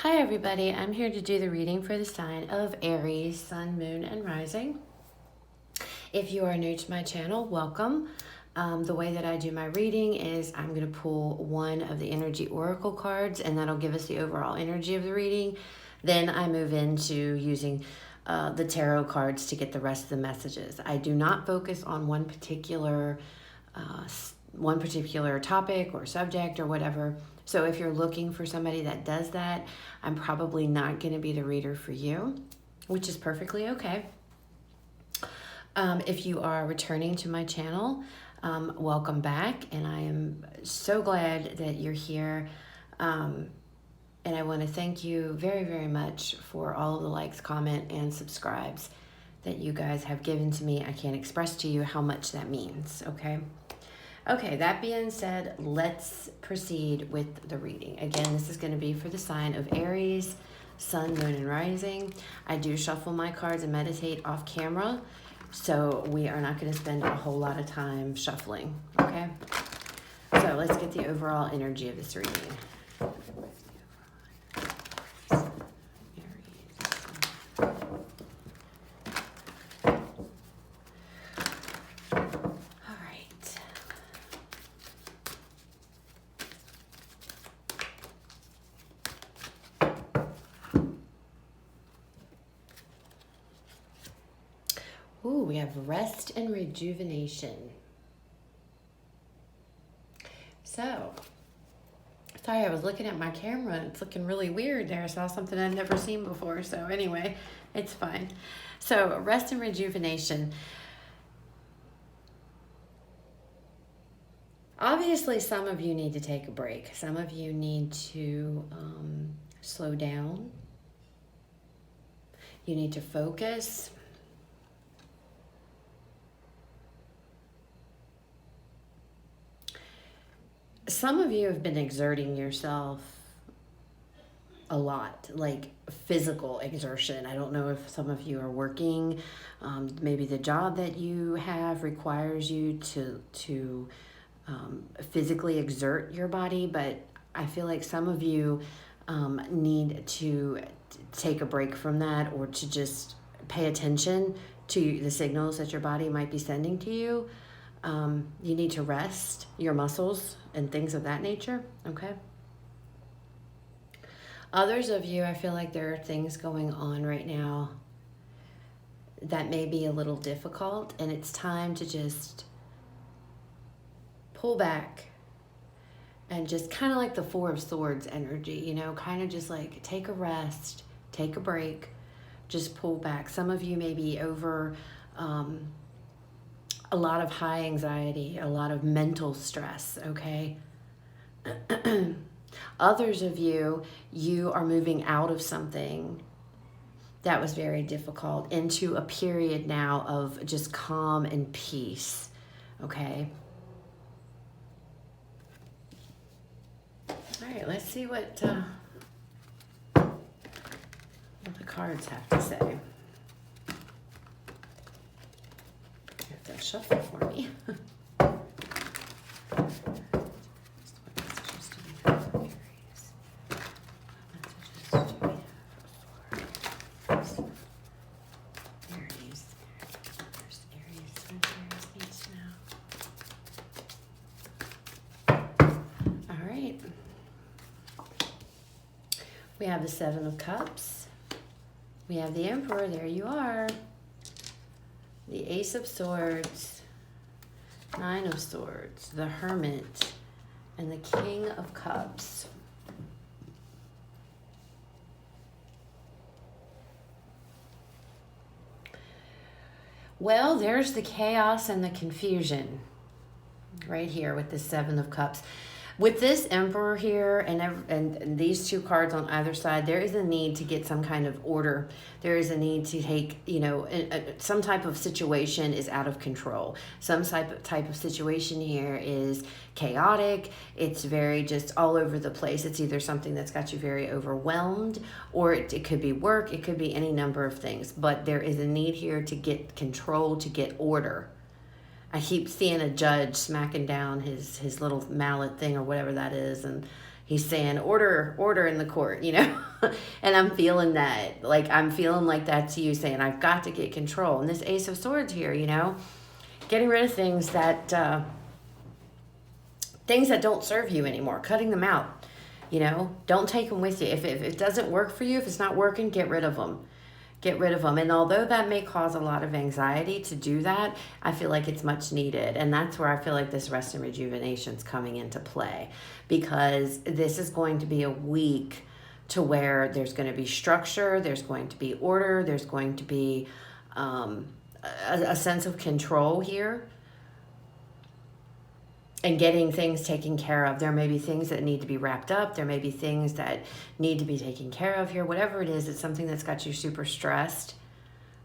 Hi everybody, I'm here to do the reading for the sign of Aries, Sun, Moon, and Rising. If you are new to my channel, welcome. The way that I do my reading is I'm going to pull one of the energy oracle cards and that'll give us the overall energy of the reading. Then I move into using the tarot cards to get the rest of the messages. I do not focus on one particular topic or subject or whatever. So if you're looking for somebody that does that, I'm probably not going to be the reader for you, which is perfectly okay. If you are returning to my channel, welcome back, and I am so glad that you're here. And I want to thank you very, very much for all of the likes, comment, and subscribes that you guys have given to me. I can't express to you how much that means, okay? Okay, that being said, let's proceed with the reading. Again, this is going to be for the sign of Aries, Sun, Moon, and Rising. I do shuffle my cards and meditate off camera, so we are not going to spend a whole lot of time shuffling, okay? So let's get the overall energy of this reading. Ooh, we have rest and rejuvenation. So, sorry, I was looking at my camera and it's looking really weird there. I saw something I'd never seen before. So anyway, it's fine. So rest and rejuvenation. Obviously, some of you need to take a break. Some of you need to slow down. You need to focus. Some of you have been exerting yourself a lot, like physical exertion. I don't know if some of you are working. Maybe the job that you have requires you to physically exert your body, but I feel like some of you need to take a break from that, or to just pay attention to the signals that your body might be sending to you. You need to rest your muscles and things of that nature, okay? Others of you, I feel like there are things going on right now that may be a little difficult, and it's time to just pull back and just kind of like the Four of Swords energy, you know, kind of just like take a rest, take a break, just pull back. Some of you may be over a lot of high anxiety, a lot of mental stress, okay? Others of you, you are moving out of something that was very difficult into a period now of just calm and peace, okay? All right, let's see what the cards have to say. Shuffle for me. All right. We have the Seven of Cups. We have the Emperor. There you are. The Ace of Swords, Nine of Swords, the Hermit, and the King of Cups. Well, there's the chaos and the confusion right here with the Seven of Cups. With this Emperor here and these two cards on either side, there is a need to get some kind of order. There is a need to take, you know, some type of situation is out of control. Some type of situation here is chaotic. It's very just all over the place. It's either something that's got you very overwhelmed, or it could be work. It could be any number of things. But there is a need here to get control, to get order. I keep seeing a judge smacking down his little mallet thing or whatever that is, and He's saying, order in the court, you know? And I'm feeling that. Like, I'm feeling like that's you saying, I've got to get control. And this Ace of Swords here, you know? Getting rid of things that don't serve you anymore. Cutting them out, you know? Don't take them with you. If it doesn't work for you, if it's not working, get rid of them. Get rid of them. And although that may cause a lot of anxiety to do that, I feel like it's much needed. And that's where I feel like this rest and rejuvenation is coming into play, because this is going to be a week to where there's going to be structure, there's going to be order, there's going to be a sense of control here, and getting things taken care of. There may be things that need to be wrapped up. There may be things that need to be taken care of here. Whatever it is, it's something that's got you super stressed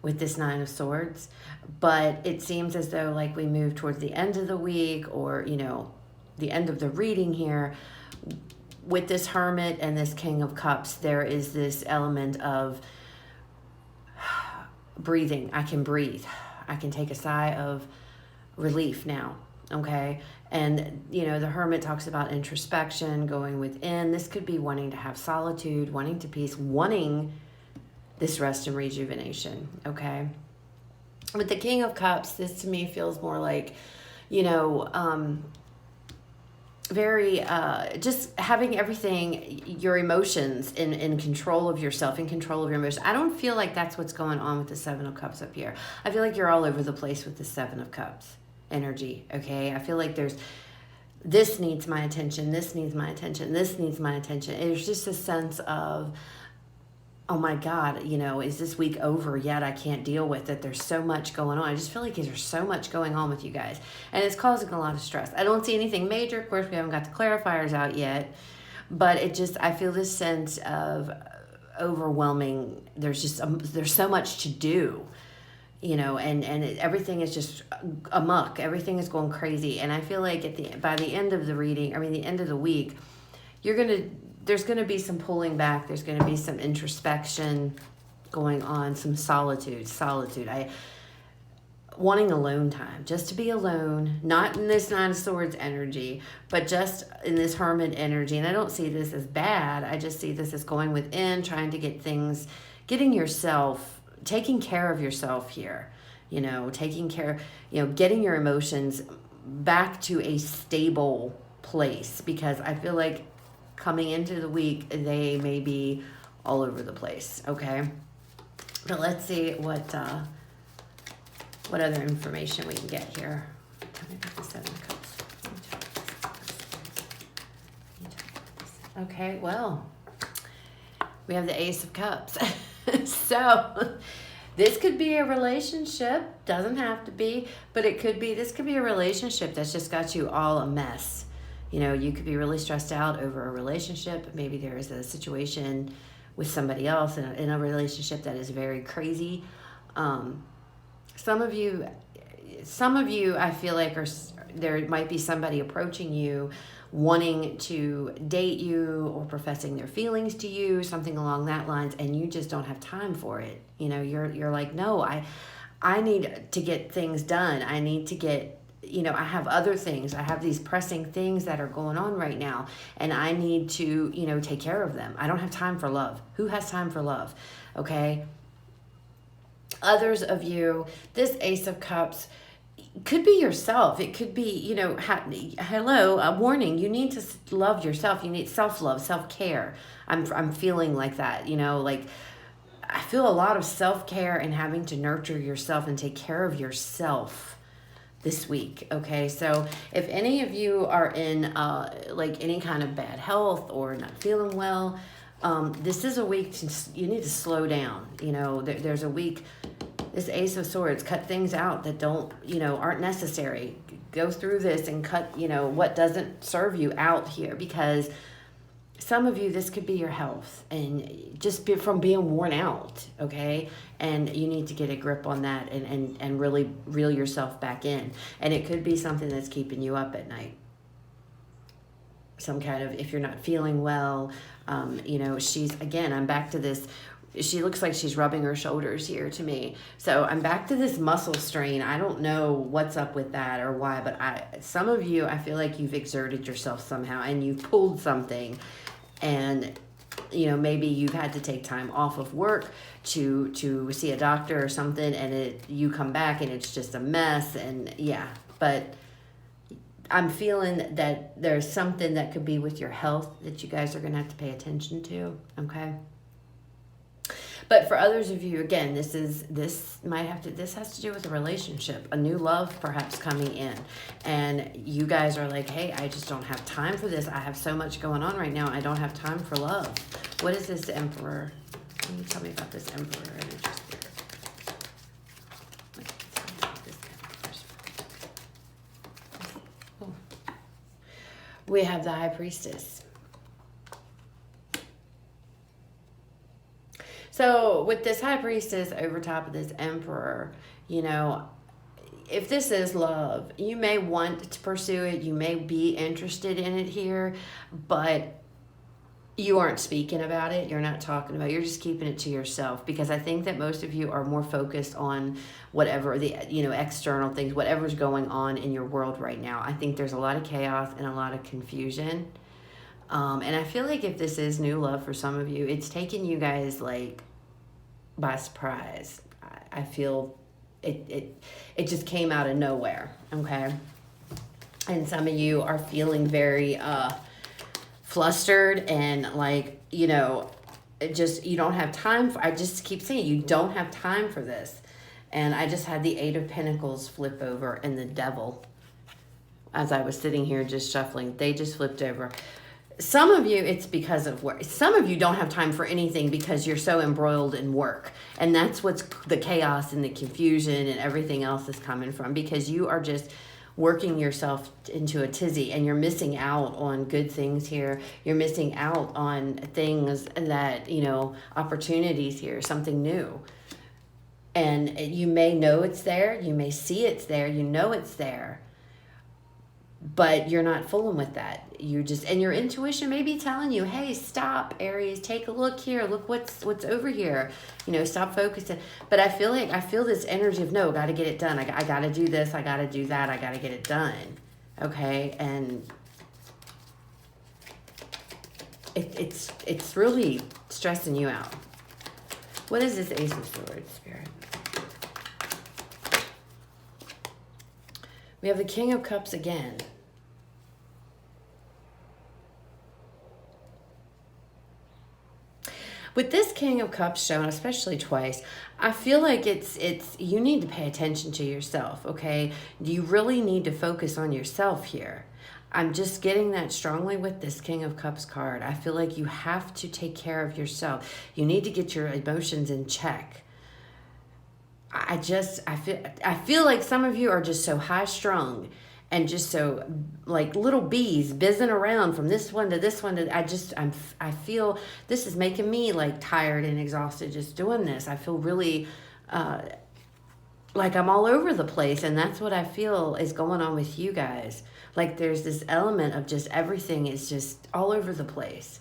with this Nine of Swords. But it seems as though like we move towards the end of the week, or, you know, the end of the reading here. With this Hermit and this King of Cups, there is this element of breathing. I can breathe. I can take a sigh of relief now. Okay. And, you know, the Hermit talks about introspection, going within. This could be wanting to have solitude, wanting to peace, wanting this rest and rejuvenation. Okay. With the King of Cups, this to me feels more like, you know, very, just having everything, your emotions in control of yourself, in control of your emotions. I don't feel like that's what's going on with the Seven of Cups up here. I feel like you're all over the place with the Seven of Cups energy. Okay. I feel like this needs my attention. This needs my attention. This needs my attention. There's just a sense of, oh my God, you know, is this week over yet? I can't deal with it. There's so much going on. I just feel like there's so much going on with you guys, and it's causing a lot of stress. I don't see anything major. Of course, we haven't got the clarifiers out yet, but I feel this sense of overwhelming. There's so much to do, you know, and everything is just amok. Everything is going crazy. And I feel like by the end of the reading, the end of the week, there's going to be some pulling back. There's going to be some introspection going on, some solitude. Wanting alone time, just to be alone, not in this Nine of Swords energy, but just in this Hermit energy. And I don't see this as bad. I just see this as going within, trying to getting yourself, taking care of yourself here, you know, getting your emotions back to a stable place, because I feel like coming into the week, they may be all over the place. Okay. But let's see what other information we can get here. The Seven of Cups. Okay. Well, we have the Ace of Cups. So this could be a relationship, doesn't have to be, but this could be a relationship that's just got you all a mess. You know, you could be really stressed out over a relationship. Maybe there is a situation with somebody else in a relationship that is very crazy. Some of you, I feel like there might be somebody approaching you, wanting to date you or professing their feelings to you, something along that lines, and you just don't have time for it. You know, you're like, no, I need to get things done. I need to get, you know, I have other things. I have these pressing things that are going on right now, and I need to, you know, take care of them. I don't have time for love. Who has time for love? Okay. Others of you, this Ace of Cups could be yourself. It could be, you know, hello, a warning. You need to love yourself. You need self-love, self-care. I'm feeling like that, you know, like I feel a lot of self-care and having to nurture yourself and take care of yourself this week. Okay. So if any of you are in like any kind of bad health or not feeling well, this is a week you need to slow down. You know, there's a week, this Ace of Swords, cut things out that aren't necessary. Go through this and cut, you know, what doesn't serve you out here, because some of you, this could be your health and just from being worn out. Okay. And you need to get a grip on that and really reel yourself back in. And it could be something that's keeping you up at night. Some kind of, if you're not feeling well, you know, I'm back to this she looks like she's rubbing her shoulders here to me. So I'm back to this muscle strain. I don't know what's up with that or why, but some of you, I feel like you've exerted yourself somehow and you've pulled something, and you know, maybe you've had to take time off of work to see a doctor or something, and you come back and it's just a mess. And yeah, but I'm feeling that there's something that could be with your health that you guys are going to have to pay attention to, okay? But for others of you, again, this has to do with a relationship, a new love perhaps coming in. And you guys are like, hey, I just don't have time for this. I have so much going on right now. I don't have time for love. What is this Emperor? Can you tell me about this Emperor energy spirit? We have the High Priestess. So with this High Priestess over top of this Emperor, you know, if this is love, you may want to pursue it. You may be interested in it here, but you aren't speaking about it. You're not talking about it. You're just keeping it to yourself, because I think that most of you are more focused on whatever the, you know, external things, whatever's going on in your world right now. I think there's a lot of chaos and a lot of confusion. And I feel like if this is new love for some of you, it's taken you guys like by surprise. I feel it just came out of nowhere, okay? And some of you are feeling very flustered and like, you know, you don't have time for, I just keep saying you don't have time for this. And I just had the Eight of Pentacles flip over and the Devil as I was sitting here just shuffling. They just flipped over. Some of you, it's because of work. Some of you don't have time for anything because you're so embroiled in work. And that's what's the chaos and the confusion and everything else is coming from, because you are just working yourself into a tizzy and you're missing out on good things here. You're missing out on things that, you know, opportunities here, something new. And you may know it's there. You may see it's there. You know it's there. But you're not fooling with that. You just, and your intuition may be telling you, hey, stop, Aries, take a look here. Look what's over here. You know, stop focusing. But I feel this energy of, no, got to get it done. I got to do this. I got to do that. I got to get it done. Okay. And it's really stressing you out. What is this Ace of Swords, Spirit? We have the King of Cups again. With this King of Cups shown, especially twice, I feel like it's you need to pay attention to yourself, okay? You really need to focus on yourself here. I'm just getting that strongly with this King of Cups card. I feel like you have to take care of yourself. You need to get your emotions in check. I feel like some of you are just so high strung and just so like little bees buzzing around from this one to this one to, I feel this is making me like tired and exhausted just doing this. I feel really like I'm all over the place, and that's what I feel is going on with you guys. Like there's this element of just everything is just all over the place.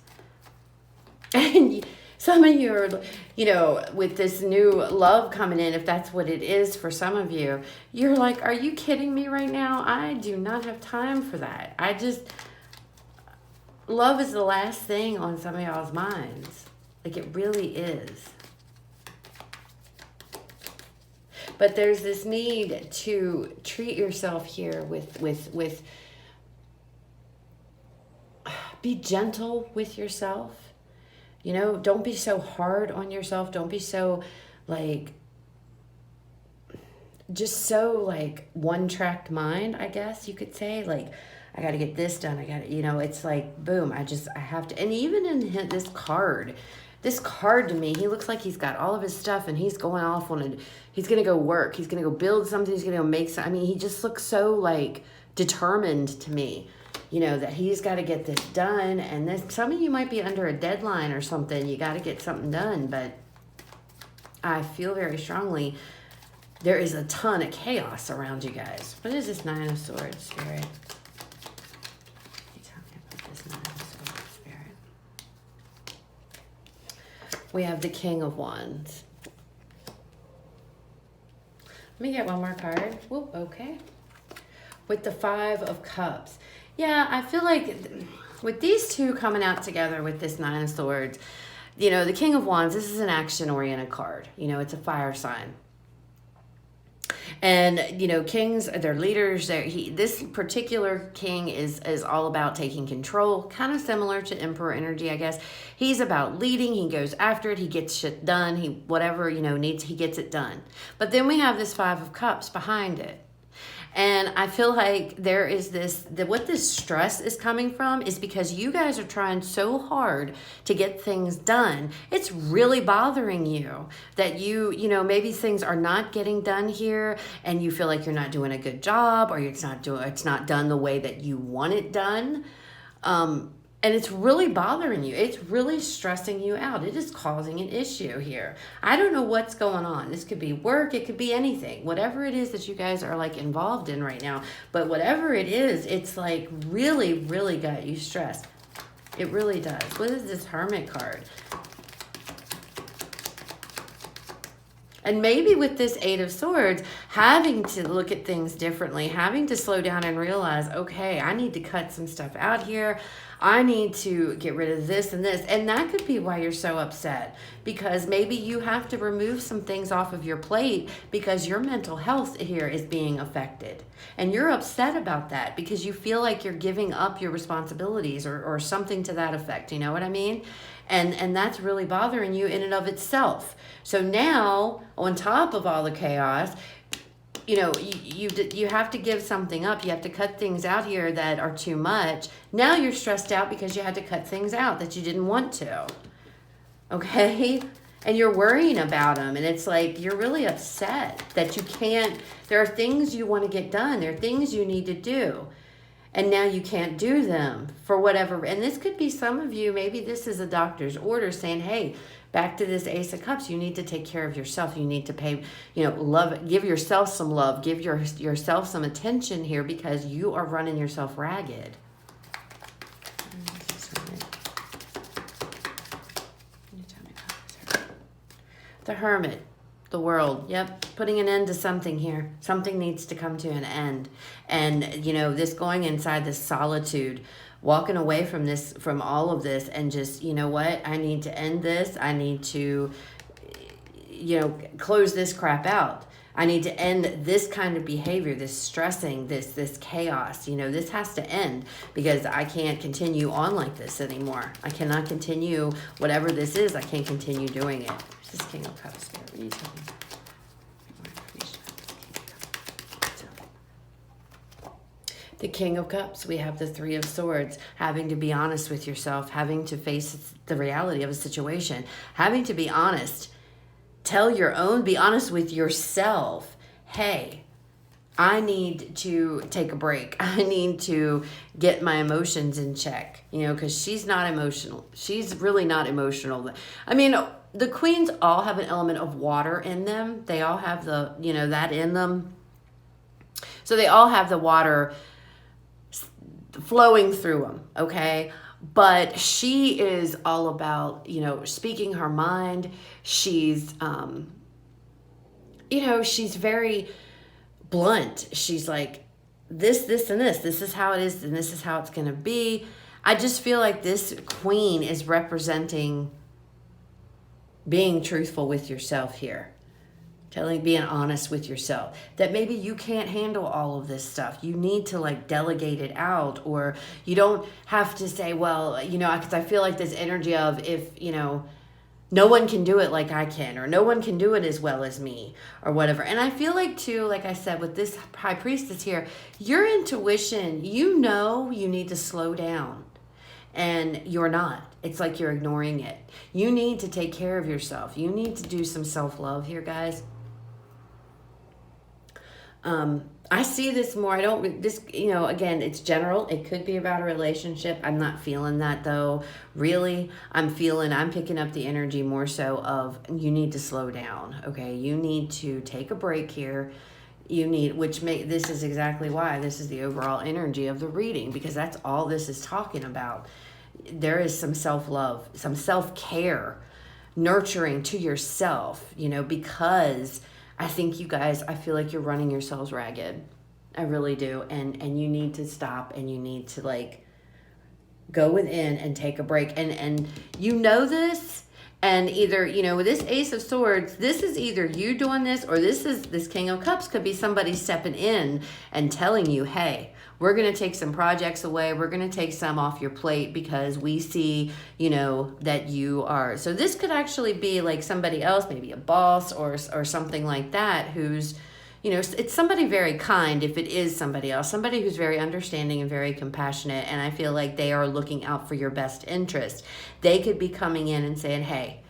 And some of you are, you know, with this new love coming in, if that's what it is for some of you, you're like, are you kidding me right now? I do not have time for that. Love is the last thing on some of y'all's minds. Like it really is. But there's this need to treat yourself here with be gentle with yourself. You know, don't be so hard on yourself. Don't be so, like, just so, like, one-tracked mind, I guess you could say. Like, I got to get this done. I got to, you know, it's like, boom, I have to. And even in this card to me, he looks like he's got all of his stuff and he's going off on he's going to go work. He's going to go build something. He's going to go make something. I mean, he just looks so, like, determined to me. You know, that he's got to get this done. And then some of you might be under a deadline or something. You got to get something done. But I feel very strongly there is a ton of chaos around you guys. What is this Nine of Swords, Spirit? Can you tell me about this Nine of Swords, Spirit? we have the King of Wands. Let me get one more card. Whoop, okay. With the Five of Cups. Yeah, I feel like with these two coming out together with this Nine of Swords, you know, the King of Wands, this is an action-oriented card. You know, it's a fire sign. And, you know, kings, they're leaders. This particular king is all about taking control, kind of similar to Emperor energy, I guess. He's about leading. He goes after it. He gets shit done. Whatever, you know, needs, he gets it done. But then we have this Five of Cups behind it. And I feel like there is what this stress is coming from is because you guys are trying so hard to get things done. It's really bothering you that you know, maybe things are not getting done here and you feel like you're not doing a good job or it's not done the way that you want it done. And it's really bothering you. It's really stressing you out. It is causing an issue here. I don't know what's going on. This could be work. It could be anything. Whatever it is that you guys are like involved in right now. But whatever it is, it's like really, really got you stressed. It really does. What is this Hermit card? And maybe with this Eight of Swords, having to look at things differently, having to slow down and realize, okay, I need to cut some stuff out here. I need to get rid of this and this. And that could be why you're so upset, because maybe you have to remove some things off of your plate because your mental health here is being affected. And you're upset about that because you feel like you're giving up your responsibilities or something to that effect. You know what I mean? And that's really bothering you in and of itself. So now, on top of all the chaos, you know, you have to give something up. You have to cut things out here that are too much. Now you're stressed out because you had to cut things out that you didn't want to. Okay? And you're worrying about them. And it's like you're really upset that you can't. There are things you want to get done. There are things you need to do. And now you can't do them for whatever. And this could be some of you, maybe this is a doctor's order saying, hey, back to this Ace of Cups, you need to take care of yourself. You need to pay, you know, love, give yourself some love, give yourself some attention here because you are running yourself ragged. The Hermit. The world. Yep. Putting an end to something here. Something needs to come to an end. And, you know, this going inside this solitude, walking away from this, from all of this and just, you know what? I need to end this. I need to, you know, close this crap out. I need to end this kind of behavior, this stressing, this chaos. You know, this has to end because I can't continue on like this anymore. I cannot continue whatever this is. I can't continue doing it. This is King of Cups. What are you telling me? The King of Cups, we have the Three of Swords, having to be honest with yourself, having to face the reality of a situation, having to be honest. Be honest with yourself. Hey, I need to take a break. I need to get my emotions in check, you know, because she's not emotional. She's really not emotional. I mean, the queens all have an element of water in them. They all have the, you know, that in them. So they all have the water flowing through them, okay? But she is all about, you know, speaking her mind. She's, you know, she's very blunt. She's like, this, and this. This is how it is, and this is how it's going to be. I just feel like this queen is representing being truthful with yourself here. Being honest with yourself, that maybe you can't handle all of this stuff. You need to like delegate it out, or you don't have to say, well, you know, because I feel like this energy of if, you know, no one can do it like I can, or no one can do it as well as me, or whatever. And I feel like too, like I said, with this High Priestess here, your intuition, you know, you need to slow down. And you're not. It's like you're ignoring it. You need to take care of yourself. You need to do some self-love here, guys. I see this more. You know, again, it's general. It could be about a relationship. I'm not feeling that though. Really, I'm picking up the energy more so of you need to slow down. Okay. You need to take a break here. This is exactly why this is the overall energy of the reading, because that's all this is talking about. There is some self-love, some self-care nurturing to yourself, you know, because I think you guys, I feel like you're running yourselves ragged. I really do. And you need to stop, and you need to like go within and take a break. And you know this, and either, you know, with this Ace of Swords, this is either you doing this, or this King of Cups could be somebody stepping in and telling you, hey, we're going to take some projects away. We're going to take some off your plate because we see, you know, that you are. So this could actually be like somebody else, maybe a boss or something like that, who's, you know, it's somebody very kind. If it is somebody else, somebody who's very understanding and very compassionate, and I feel like they are looking out for your best interest. They could be coming in and saying, hey,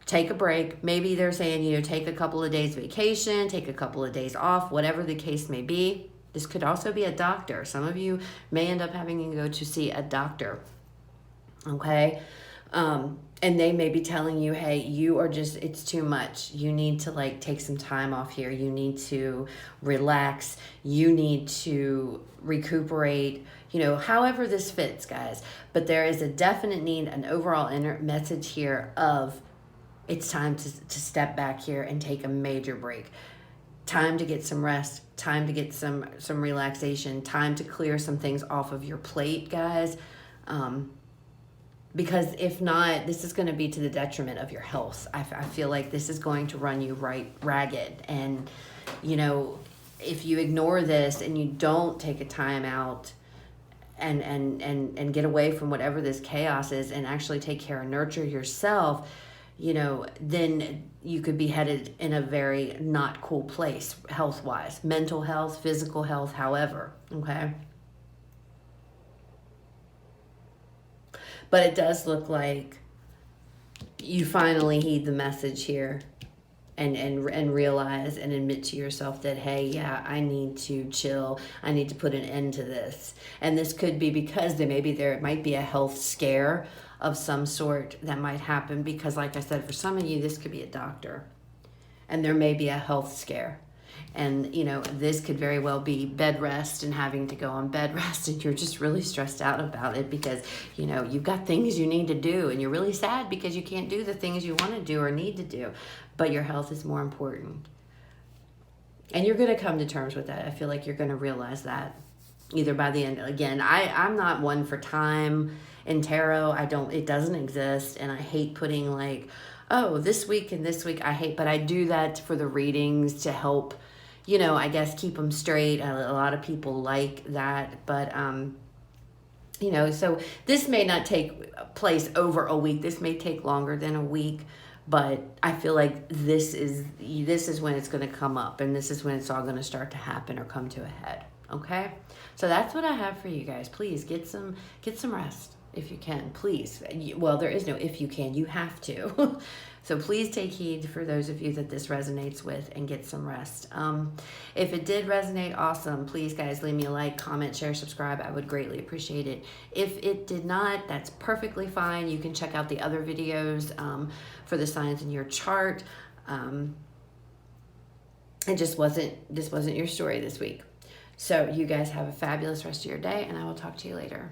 take a break. Maybe they're saying, you know, take a couple of days vacation, take a couple of days off, whatever the case may be. This could also be a doctor. Some of you may end up having to go to see a doctor. Okay? And they may be telling you, hey, you are just, it's too much. You need to like take some time off here. You need to relax. You need to recuperate, you know, however this fits, guys. But there is a definite need, an overall inner message here of it's time to step back here and take a major break. Time to get some rest, time to get some relaxation, time to clear some things off of your plate, guys. Because if not, this is going to be to the detriment of your health. I feel like this is going to run you right ragged. And, you know, if you ignore this and you don't take a time out and get away from whatever this chaos is and actually take care and nurture yourself, you know, then you could be headed in a very not cool place health-wise, mental health, physical health, however, okay? But it does look like you finally heed the message here and realize and admit to yourself that, hey, yeah, I need to chill. I need to put an end to this. And this could be because there might be a health scare of some sort that might happen, because like I said, for some of you, this could be a doctor, and there may be a health scare. And, you know, this could very well be bed rest and having to go on bed rest, and you're just really stressed out about it because, you know, you've got things you need to do, and you're really sad because you can't do the things you want to do or need to do, but your health is more important. And you're going to come to terms with that. I feel like you're going to realize that either by the end. Again, I'm not one for time in tarot. It doesn't exist, and I hate putting like, oh, this week and this week. But I do that for the readings to help, you know, I guess keep them straight. A lot of people like that, but you know, so this may not take place over a week. This may take longer than a week, but I feel like this is when it's going to come up, and this is when it's all going to start to happen or come to a head. Okay, so that's what I have for you guys. Please get some rest if you can. Please. Well, there is no if you can. You have to. So please take heed for those of you that this resonates with, and get some rest. If it did resonate, awesome. Please, guys, leave me a like, comment, share, subscribe. I would greatly appreciate it. If it did not, that's perfectly fine. You can check out the other videos for the signs in your chart. This wasn't your story this week. So you guys have a fabulous rest of your day, and I will talk to you later.